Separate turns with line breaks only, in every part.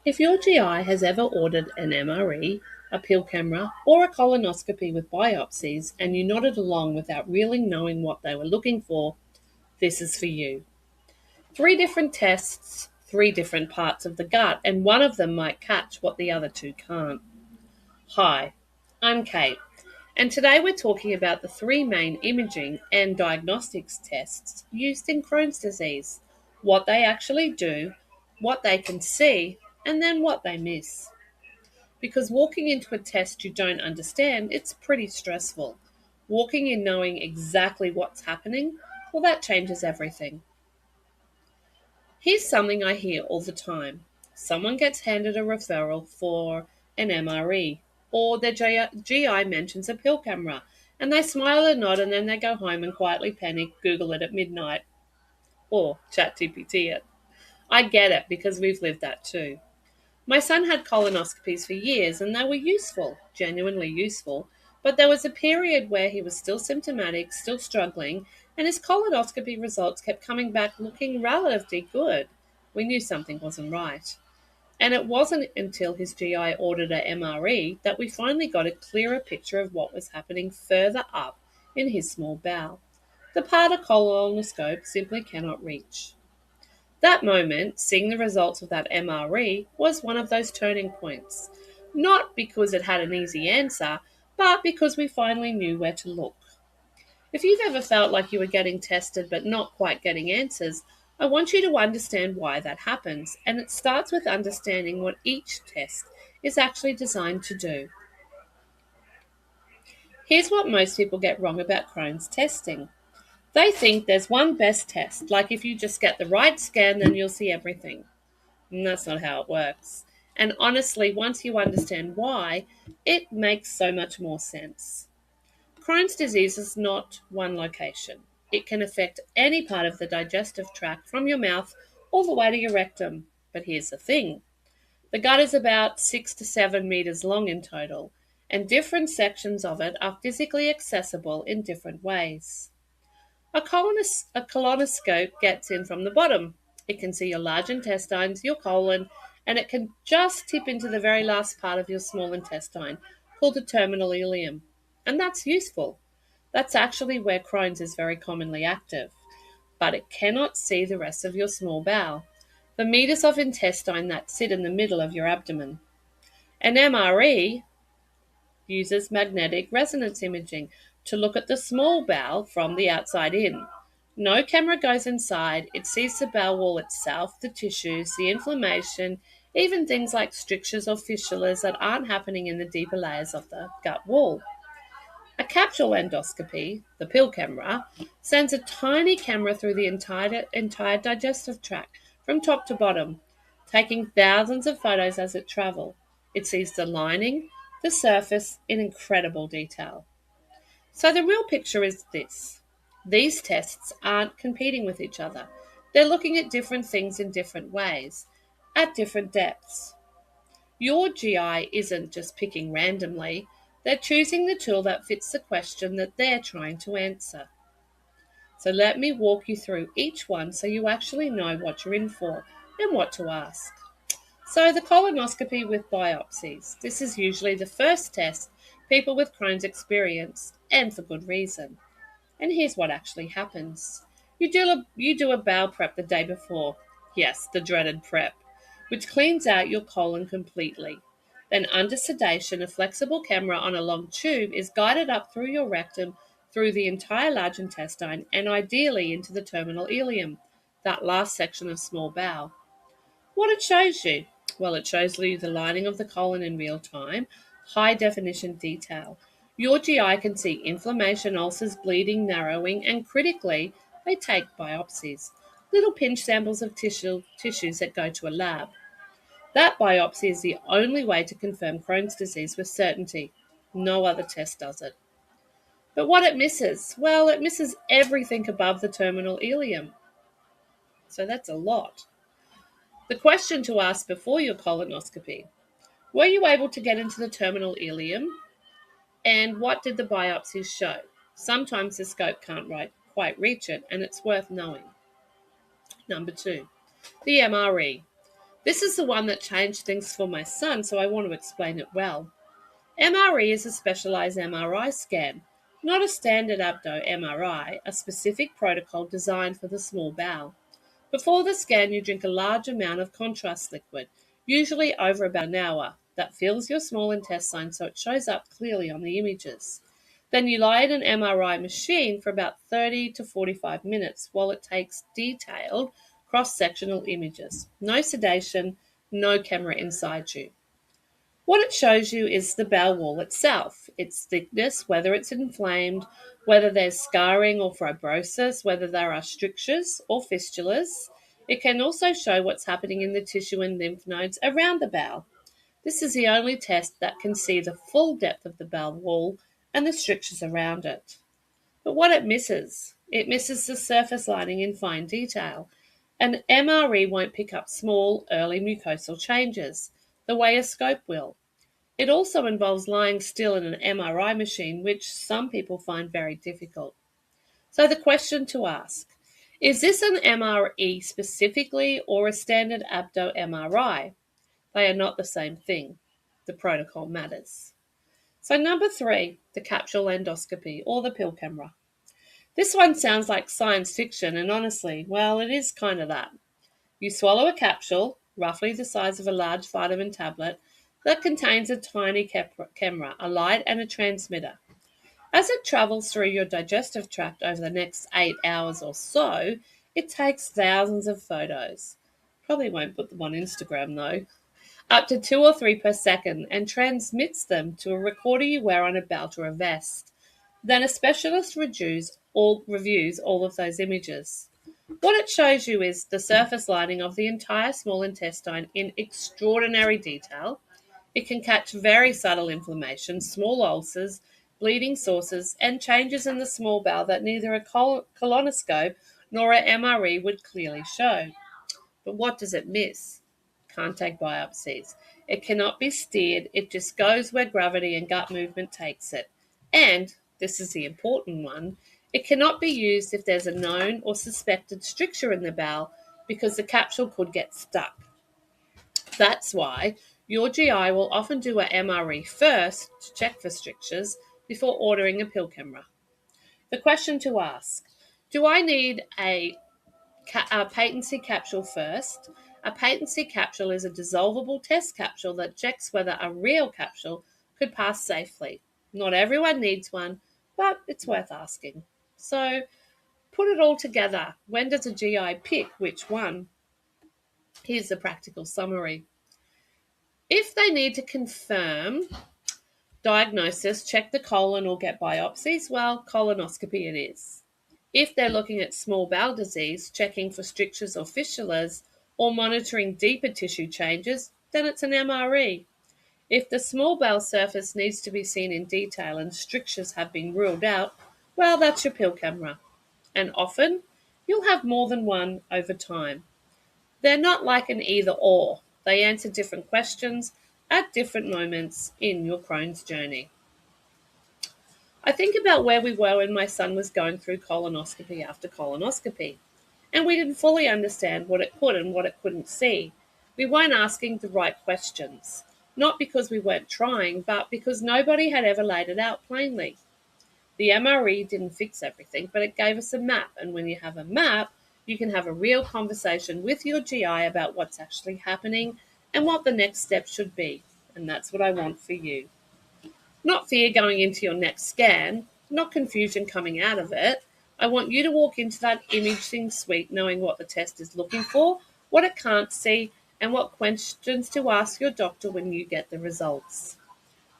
If your GI has ever ordered an MRE, a pill camera, or a colonoscopy with biopsies and you nodded along without really knowing what they were looking for, this is for you. 3 different tests, 3 different parts of the gut, and one of them might catch what the other 2 can't. Hi, I'm Kate, and today we're talking about the 3 main imaging and diagnostics tests used in Crohn's disease, what they actually do, what they can see, and then what they miss. Because walking into a test you don't understand, it's pretty stressful. Walking in knowing exactly what's happening, well, that changes everything. Here's something I hear all the time. Someone gets handed a referral for an MRE, or their GI mentions a pill camera, and they smile and nod, and then they go home and quietly panic, Google it at midnight, or ChatGPT it. I get it because we've lived that too. My son had colonoscopies for years and they were useful, genuinely useful, but there was a period where he was still symptomatic, still struggling, and his colonoscopy results kept coming back looking relatively good. We knew something wasn't right. And it wasn't until his GI ordered a MRE that we finally got a clearer picture of what was happening further up in his small bowel. The part a colonoscope simply cannot reach. That moment, seeing the results of that MRE, was one of those turning points. Not because it had an easy answer, but because we finally knew where to look. If you've ever felt like you were getting tested but not quite getting answers, I want you to understand why that happens, and it starts with understanding what each test is actually designed to do. Here's what most people get wrong about Crohn's testing. They think there's one best test, like if you just get the right scan, then you'll see everything. And that's not how it works. And honestly, once you understand why, it makes so much more sense. Crohn's disease is not one location. It can affect any part of the digestive tract from your mouth all the way to your rectum. But here's the thing. The gut is about 6 to 7 meters long in total, and different sections of it are physically accessible in different ways. A colonoscope gets in from the bottom. It can see your large intestines, your colon, and it can just tip into the very last part of your small intestine, called the terminal ileum. And that's useful. That's actually where Crohn's is very commonly active. But it cannot see the rest of your small bowel, the meters of intestine that sit in the middle of your abdomen. An MRE uses magnetic resonance imaging to look at the small bowel from the outside in. No camera goes inside. It sees the bowel wall itself, the tissues, the inflammation, even things like strictures or fistulas that aren't happening in the deeper layers of the gut wall. A capsule endoscopy, the pill camera, sends a tiny camera through the entire digestive tract from top to bottom, taking thousands of photos as it travels. It sees the lining, the surface in incredible detail. So the real picture is this. These tests aren't competing with each other. They're looking at different things in different ways, at different depths. Your GI isn't just picking randomly, they're choosing the tool that fits the question that they're trying to answer. So let me walk you through each one so you actually know what you're in for and what to ask. So the colonoscopy with biopsies. This is usually the first test people with Crohn's experience, and for good reason. And here's what actually happens. You do a bowel prep the day before. Yes, the dreaded prep, which cleans out your colon completely. Then under sedation, a flexible camera on a long tube is guided up through your rectum, through the entire large intestine, and ideally into the terminal ileum, that last section of small bowel. What it shows you? Well, it shows you the lining of the colon in real time, high definition detail. Your GI can see inflammation, ulcers, bleeding, narrowing, and critically, they take biopsies, little pinch samples of tissues that go to a lab. That biopsy is the only way to confirm Crohn's disease with certainty. No other test does it. But what it misses? Well, it misses everything above the terminal ileum. So that's a lot. The question to ask before your colonoscopy: were you able to get into the terminal ileum? And what did the biopsies show? Sometimes the scope can't quite reach it, and it's worth knowing. Number 2, the MRE. This is the one that changed things for my son, so I want to explain it well. MRE is a specialized MRI scan, not a standard abdo MRI, a specific protocol designed for the small bowel. Before the scan, you drink a large amount of contrast liquid, usually over about an hour, that fills your small intestine so it shows up clearly on the images. Then you lie in an MRI machine for about 30 to 45 minutes while it takes detailed cross-sectional images. No sedation, no camera inside you. What it shows you is the bowel wall itself, its thickness, whether it's inflamed, whether there's scarring or fibrosis, whether there are strictures or fistulas. It can also show what's happening in the tissue and lymph nodes around the bowel. This is the only test that can see the full depth of the bowel wall and the strictures around it. But what it misses the surface lining in fine detail. An MRE won't pick up small, early mucosal changes, the way a scope will. It also involves lying still in an MRI machine, which some people find very difficult. So the question to ask, is this an MRE specifically or a standard abdo MRI? They are not the same thing. The protocol matters. So number 3, the capsule endoscopy or the pill camera. This one sounds like science fiction, and honestly, well, it is kind of that. You swallow a capsule, roughly the size of a large vitamin tablet, that contains a tiny camera, a light, and a transmitter. As it travels through your digestive tract over the next 8 hours or so, it takes thousands of photos. Probably won't put them on Instagram though. Up to 2 or 3 per second, and transmits them to a recorder you wear on a belt or a vest. Then a specialist reviews all of those images. What it shows you is the surface lining of the entire small intestine in extraordinary detail. It can catch very subtle inflammation, small ulcers, bleeding sources, and changes in the small bowel that neither a colonoscope nor a MRE would clearly show. But what does it miss? Can't take biopsies. It cannot be steered. It just goes where gravity and gut movement takes it. And, this is the important one, it cannot be used if there's a known or suspected stricture in the bowel because the capsule could get stuck. That's why your GI will often do a MRE first to check for strictures before ordering a pill camera. The question to ask, do I need a patency capsule first? A patency capsule is a dissolvable test capsule that checks whether a real capsule could pass safely. Not everyone needs one, but it's worth asking. So put it all together. When does a GI pick which one? Here's the practical summary. If they need to confirm diagnosis, check the colon or get biopsies, well, colonoscopy it is. If they're looking at small bowel disease, checking for strictures or fistulas, or monitoring deeper tissue changes, then it's an MRE. If the small bowel surface needs to be seen in detail and strictures have been ruled out, well, that's your pill camera. And often, you'll have more than one over time. They're not like an either or. They answer different questions at different moments in your Crohn's journey. I think about where we were when my son was going through colonoscopy after colonoscopy, and we didn't fully understand what it could and what it couldn't see. We weren't asking the right questions, not because we weren't trying, but because nobody had ever laid it out plainly. The MRE didn't fix everything, but it gave us a map, and when you have a map, you can have a real conversation with your GI about what's actually happening and what the next step should be. And that's what I want for you. Not fear going into your next scan, not confusion coming out of it. I want you to walk into that imaging suite knowing what the test is looking for, what it can't see, and what questions to ask your doctor when you get the results.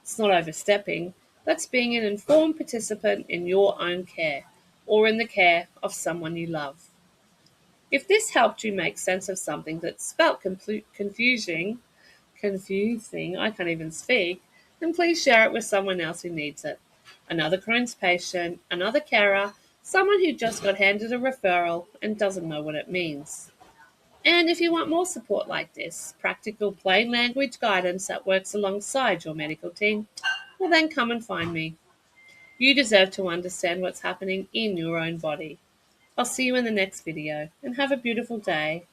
It's not overstepping. That's being an informed participant in your own care or in the care of someone you love. If this helped you make sense of something that felt confusing, I can't even speak, then please share it with someone else who needs it. Another Crohn's patient, another carer, someone who just got handed a referral and doesn't know what it means. And if you want more support like this, practical plain language guidance that works alongside your medical team, well then come and find me. You deserve to understand what's happening in your own body. I'll see you in the next video and have a beautiful day.